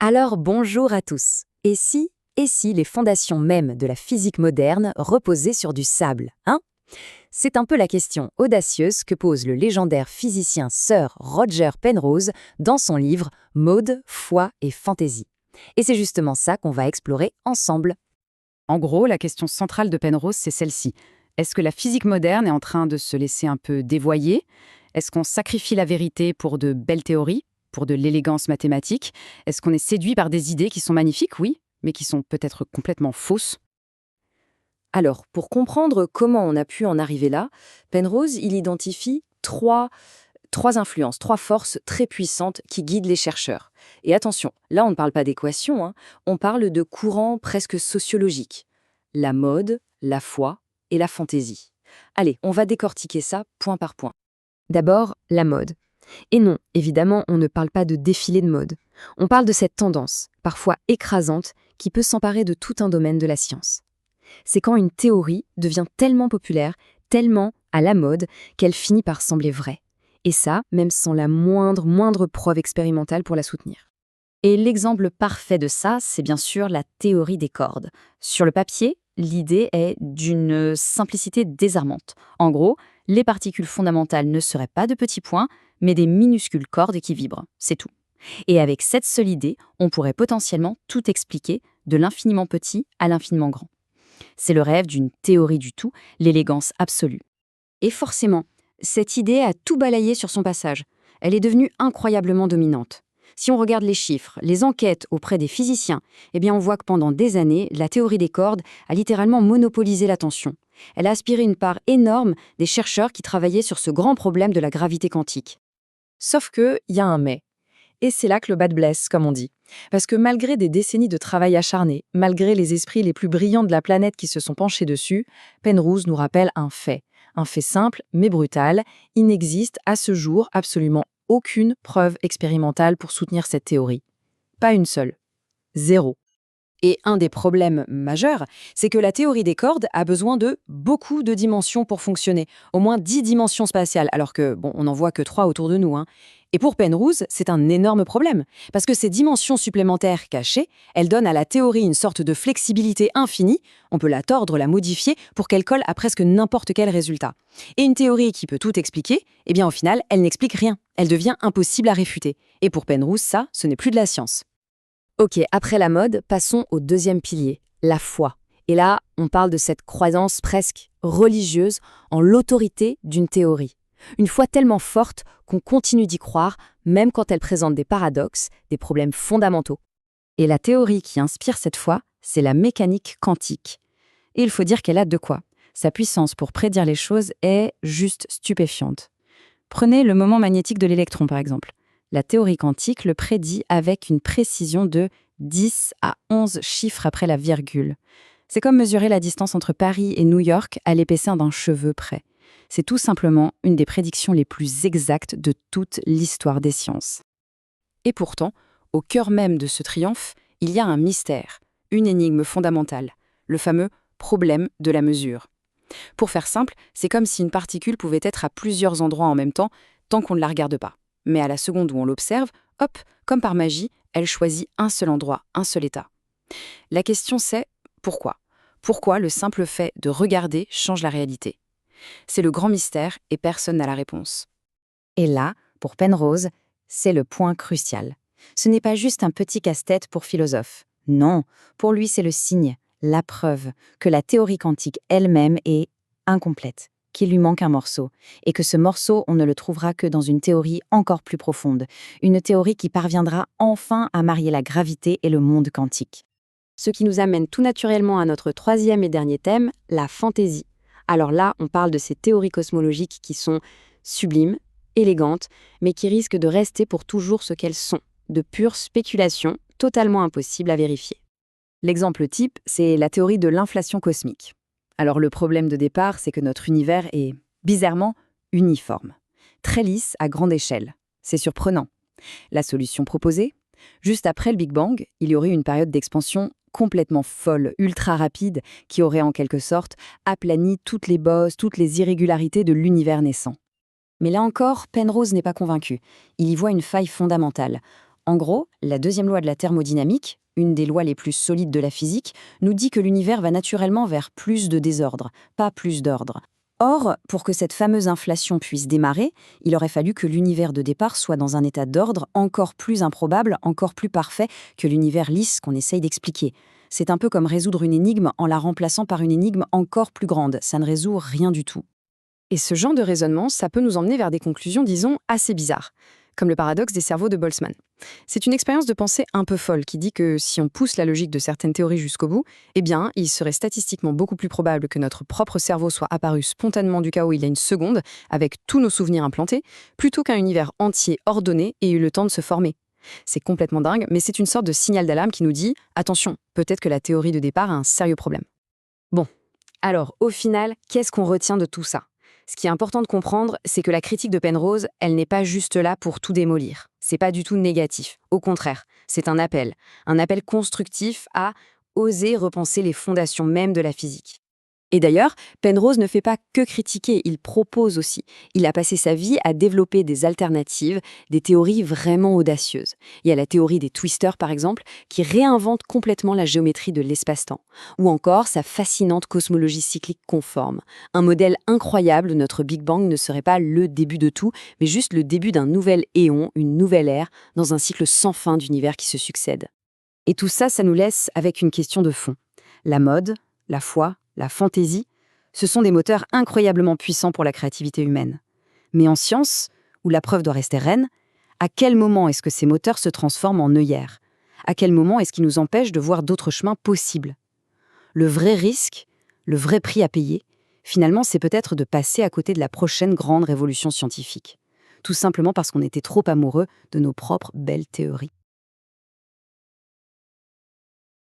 Alors bonjour à tous. Et si les fondations mêmes de la physique moderne reposaient sur du sable, hein? C'est un peu la question audacieuse que pose le légendaire physicien Sir Roger Penrose dans son livre Mode, foi et fantaisie. Et c'est justement ça qu'on va explorer ensemble. En gros, la question centrale de Penrose, c'est celle-ci. Est-ce que la physique moderne est en train de se laisser un peu dévoyer? Est-ce qu'on sacrifie la vérité pour de belles théories, pour de l'élégance mathématique? Est-ce qu'on est séduit par des idées qui sont magnifiques, oui, mais qui sont peut-être complètement fausses? Alors, pour comprendre comment on a pu en arriver là, Penrose, il identifie trois influences, trois forces très puissantes qui guident les chercheurs. Et attention, là on ne parle pas d'équations, hein, on parle de courants presque sociologiques. La mode, la foi et la fantaisie. Allez, on va décortiquer ça point par point. D'abord, la mode. Et non, évidemment, on ne parle pas de défilé de mode. On parle de cette tendance, parfois écrasante, qui peut s'emparer de tout un domaine de la science. C'est quand une théorie devient tellement populaire, tellement à la mode, qu'elle finit par sembler vraie. Et ça, même sans la moindre preuve expérimentale pour la soutenir. Et l'exemple parfait de ça, c'est bien sûr la théorie des cordes. Sur le papier, l'idée est d'une simplicité désarmante. En gros, les particules fondamentales ne seraient pas de petits points, mais des minuscules cordes qui vibrent. C'est tout. Et avec cette seule idée, on pourrait potentiellement tout expliquer, de l'infiniment petit à l'infiniment grand. C'est le rêve d'une théorie du tout, l'élégance absolue. Et forcément, cette idée a tout balayé sur son passage. Elle est devenue incroyablement dominante. Si on regarde les chiffres, les enquêtes auprès des physiciens, eh bien on voit que pendant des années, la théorie des cordes a littéralement monopolisé l'attention. Elle a aspiré une part énorme des chercheurs qui travaillaient sur ce grand problème de la gravité quantique. Sauf qu'il y a un mais. Et c'est là que le bas blesse, comme on dit. Parce que malgré des décennies de travail acharné, malgré les esprits les plus brillants de la planète qui se sont penchés dessus, Penrose nous rappelle un fait. Un fait simple, mais brutal. Il n'existe à ce jour absolument aucune preuve expérimentale pour soutenir cette théorie. Pas une seule. Zéro. Et un des problèmes majeurs, c'est que la théorie des cordes a besoin de beaucoup de dimensions pour fonctionner. Au moins 10 dimensions spatiales, alors que, on n'en voit que 3 autour de nous, hein. Et pour Penrose, c'est un énorme problème, parce que ces dimensions supplémentaires cachées, elles donnent à la théorie une sorte de flexibilité infinie, on peut la tordre, la modifier, pour qu'elle colle à presque n'importe quel résultat. Et une théorie qui peut tout expliquer, eh bien au final, elle n'explique rien, elle devient impossible à réfuter. Et pour Penrose, ça, ce n'est plus de la science. Ok, après la mode, passons au deuxième pilier, la foi. Et là, on parle de cette croyance presque religieuse en l'autorité d'une théorie. Une foi tellement forte qu'on continue d'y croire, même quand elle présente des paradoxes, des problèmes fondamentaux. Et la théorie qui inspire cette foi, c'est la mécanique quantique. Et il faut dire qu'elle a de quoi. Sa puissance pour prédire les choses est juste stupéfiante. Prenez le moment magnétique de l'électron, par exemple. La théorie quantique le prédit avec une précision de 10 à 11 chiffres après la virgule. C'est comme mesurer la distance entre Paris et New York à l'épaisseur d'un cheveu près. C'est tout simplement une des prédictions les plus exactes de toute l'histoire des sciences. Et pourtant, au cœur même de ce triomphe, il y a un mystère, une énigme fondamentale, le fameux problème de la mesure. Pour faire simple, c'est comme si une particule pouvait être à plusieurs endroits en même temps, tant qu'on ne la regarde pas. Mais à la seconde où on l'observe, hop, comme par magie, elle choisit un seul endroit, un seul état. La question c'est pourquoi? Pourquoi le simple fait de regarder change la réalité? C'est le grand mystère et personne n'a la réponse. Et là, pour Penrose, c'est le point crucial. Ce n'est pas juste un petit casse-tête pour philosophe. Non, pour lui c'est le signe, la preuve que la théorie quantique elle-même est incomplète, qu'il lui manque un morceau, et que ce morceau, on ne le trouvera que dans une théorie encore plus profonde, une théorie qui parviendra enfin à marier la gravité et le monde quantique. Ce qui nous amène tout naturellement à notre troisième et dernier thème, la fantaisie. Alors là, on parle de ces théories cosmologiques qui sont sublimes, élégantes, mais qui risquent de rester pour toujours ce qu'elles sont, de pures spéculations totalement impossibles à vérifier. L'exemple type, c'est la théorie de l'inflation cosmique. Alors le problème de départ, c'est que notre univers est, bizarrement, uniforme, très lisse à grande échelle. C'est surprenant. La solution proposée? Juste après le Big Bang, il y aurait une période d'expansion complètement folle, ultra rapide, qui aurait en quelque sorte aplani toutes les bosses, toutes les irrégularités de l'univers naissant. Mais là encore, Penrose n'est pas convaincu. Il y voit une faille fondamentale. En gros, la deuxième loi de la thermodynamique, une des lois les plus solides de la physique, nous dit que l'univers va naturellement vers plus de désordre, pas plus d'ordre. Or, pour que cette fameuse inflation puisse démarrer, il aurait fallu que l'univers de départ soit dans un état d'ordre encore plus improbable, encore plus parfait que l'univers lisse qu'on essaye d'expliquer. C'est un peu comme résoudre une énigme en la remplaçant par une énigme encore plus grande. Ça ne résout rien du tout. Et ce genre de raisonnement, ça peut nous emmener vers des conclusions, disons, assez bizarres, comme le paradoxe des cerveaux de Boltzmann. C'est une expérience de pensée un peu folle qui dit que si on pousse la logique de certaines théories jusqu'au bout, eh bien, il serait statistiquement beaucoup plus probable que notre propre cerveau soit apparu spontanément du chaos il y a une seconde, avec tous nos souvenirs implantés, plutôt qu'un univers entier ordonné ait eu le temps de se former. C'est complètement dingue, mais c'est une sorte de signal d'alarme qui nous dit « Attention, peut-être que la théorie de départ a un sérieux problème ». Bon, alors, au final, qu'est-ce qu'on retient de tout ça ? Ce qui est important de comprendre, c'est que la critique de Penrose, elle n'est pas juste là pour tout démolir. C'est pas du tout négatif. Au contraire, c'est un appel constructif à oser repenser les fondations mêmes de la physique. Et d'ailleurs, Penrose ne fait pas que critiquer, il propose aussi. Il a passé sa vie à développer des alternatives, des théories vraiment audacieuses. Il y a la théorie des twisters, par exemple, qui réinvente complètement la géométrie de l'espace-temps. Ou encore sa fascinante cosmologie cyclique conforme. Un modèle incroyable où notre Big Bang ne serait pas le début de tout, mais juste le début d'un nouvel éon, une nouvelle ère, dans un cycle sans fin d'univers qui se succèdent. Et tout ça, ça nous laisse avec une question de fond. La mode, la foi, la fantaisie, ce sont des moteurs incroyablement puissants pour la créativité humaine. Mais en science, où la preuve doit rester reine, à quel moment est-ce que ces moteurs se transforment en œillères ? À quel moment est-ce qu'ils nous empêchent de voir d'autres chemins possibles ? Le vrai risque, le vrai prix à payer, finalement, c'est peut-être de passer à côté de la prochaine grande révolution scientifique. Tout simplement parce qu'on était trop amoureux de nos propres belles théories.